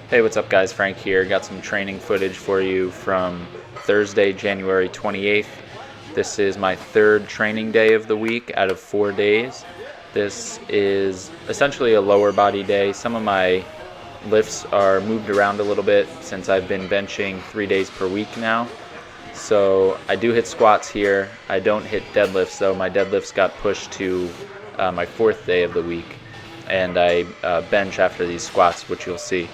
Hey, what's up guys? Frank here. Got some training footage for you from Thursday, January 28th. This is my third training day of the week out of 4 days. This is essentially a lower body day. Some of my lifts are moved around a little bit since I've been benching 3 days per week now. So I do hit squats here. I don't hit deadlifts though. My deadlifts got pushed to my 4th day of the week. And I bench after these squats, which you'll see.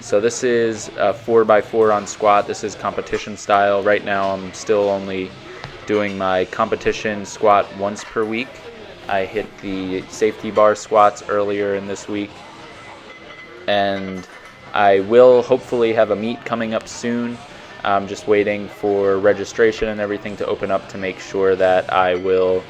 So this is a 4x4 on squat. This is competition style. Right now I'm still only doing my competition squat once per week. I hit the safety bar squats earlier in this week. And I will hopefully have a meet coming up soon. I'm just waiting for registration and everything to open up to make sure that I will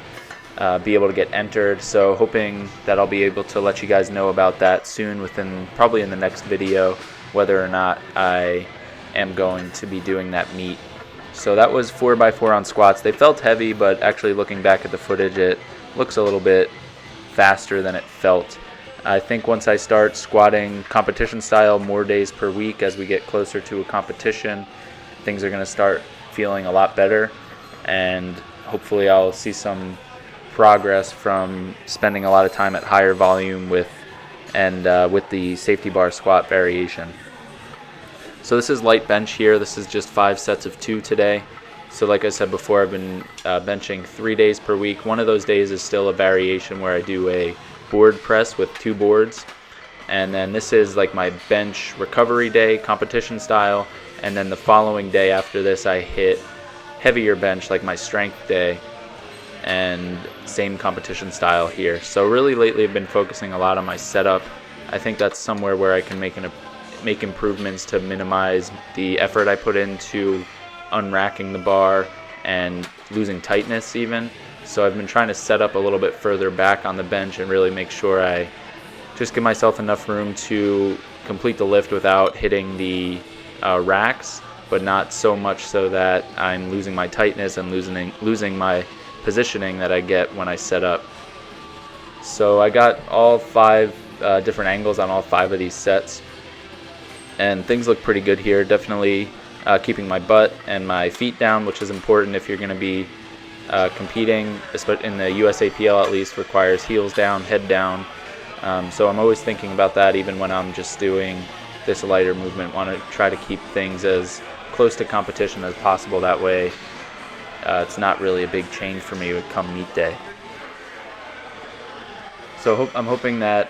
be able to get entered. So hoping that I'll be able to let you guys know about that soon, probably in the next video, whether or not I am going to be doing that meet. So that was 4x4 on squats. They felt heavy, but actually looking back at the footage, it looks a little bit faster than it felt. I think once I start squatting competition style more days per week as we get closer to a competition, things are going to start feeling a lot better, and hopefully I'll see some progress from spending a lot of time at higher volume with the safety bar squat variation. So this is light bench here. This is just 5 sets of 2 today. So like I said before, I've been benching 3 days per week. One of those days is still a variation where I do a board press with 2 boards. And then this is like my bench recovery day, competition style. And then the following day after this, I hit heavier bench, like my strength day, and same competition style here. So really lately I've been focusing a lot on my setup. I think that's somewhere where I can make improvements to minimize the effort I put into unracking the bar and losing tightness even. So I've been trying to set up a little bit further back on the bench and really make sure I just give myself enough room to complete the lift without hitting the racks, but not so much so that I'm losing my tightness and losing my positioning that I get when I set up. So I got all 5 different angles on all 5 of these sets, and things look pretty good here. Definitely keeping my butt and my feet down, which is important if you're going to be competing, especially in the USAPL at least, requires heels down, head down. So I'm always thinking about that even when I'm just doing this lighter movement. Want to try to keep things as close to competition as possible. That way it's not really a big change for me come meet day. So I'm hoping that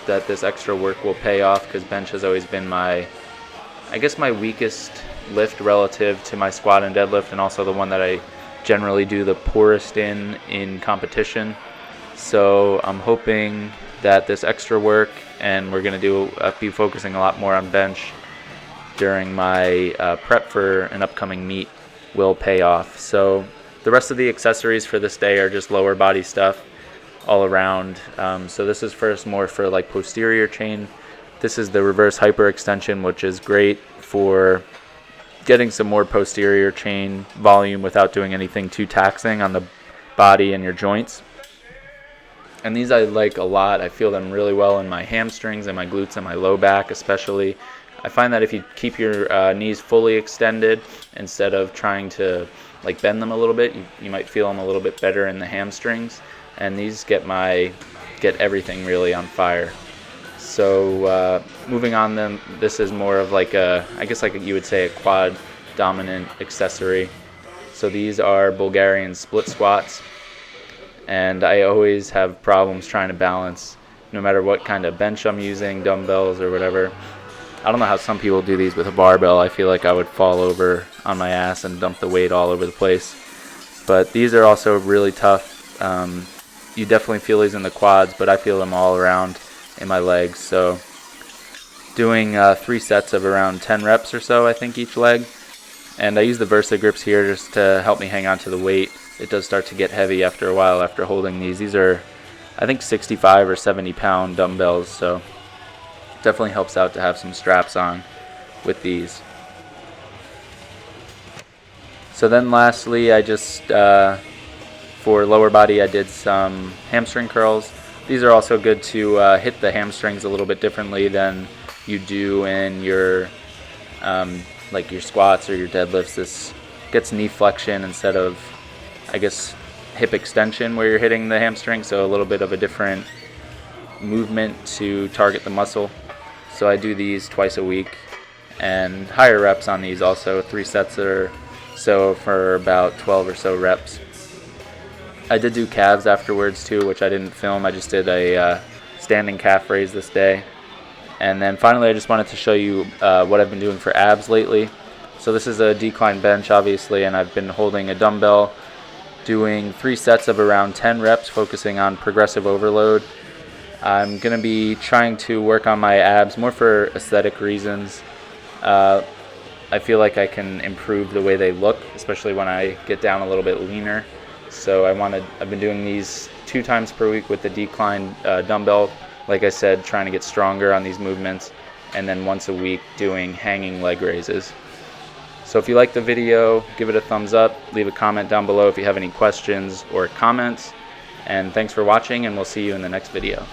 this extra work will pay off, because bench has always been my weakest lift relative to my squat and deadlift, and also the one that I generally do the poorest in competition. So I'm hoping that this extra work, and we're going to be focusing a lot more on bench during my prep for an upcoming meet, will pay off. So the rest of the accessories for this day are just lower body stuff all around. So this is first more for like posterior chain. This is the reverse hyperextension, which is great for getting some more posterior chain volume without doing anything too taxing on the body and your joints. And these I like a lot. I feel them really well in my hamstrings and my glutes and my low back especially. I find that if you keep your knees fully extended instead of trying to like bend them a little bit, you might feel them a little bit better in the hamstrings. And these get everything really on fire. So moving on them, this is more of like you would say a quad dominant accessory. So these are Bulgarian split squats. And I always have problems trying to balance, no matter what kind of bench I'm using, dumbbells or whatever. I don't know how some people do these with a barbell. I feel like I would fall over on my ass and dump the weight all over the place. But these are also really tough. You definitely feel these in the quads, but I feel them all around in my legs. So doing 3 sets of around 10 reps or so, I think, each leg. And I use the Versa grips here just to help me hang on to the weight. It does start to get heavy after a while after holding these. These are, I think, 65 or 70 pound dumbbells, so definitely helps out to have some straps on with these. So then lastly, I just for lower body I did some hamstring curls. These are also good to hit the hamstrings a little bit differently than you do in your like your squats or your deadlifts. This gets knee flexion instead of, I guess, hip extension where you're hitting the hamstring, so a little bit of a different movement to target the muscle. So I do these twice a week, and higher reps on these also, 3 sets or so for about 12 or so reps. I did do calves afterwards too, which I didn't film. I just did a standing calf raise this day. And then finally, I just wanted to show you what I've been doing for abs lately. So this is a decline bench, obviously, and I've been holding a dumbbell, doing 3 sets of around 10 reps, focusing on progressive overload. I'm going to be trying to work on my abs more for aesthetic reasons. I feel like I can improve the way they look, especially when I get down a little bit leaner. So I've been doing these 2 times per week with the decline dumbbell. Like I said, trying to get stronger on these movements, and then once a week doing hanging leg raises. So if you like the video, give it a thumbs up, leave a comment down below if you have any questions or comments, and thanks for watching, and we'll see you in the next video.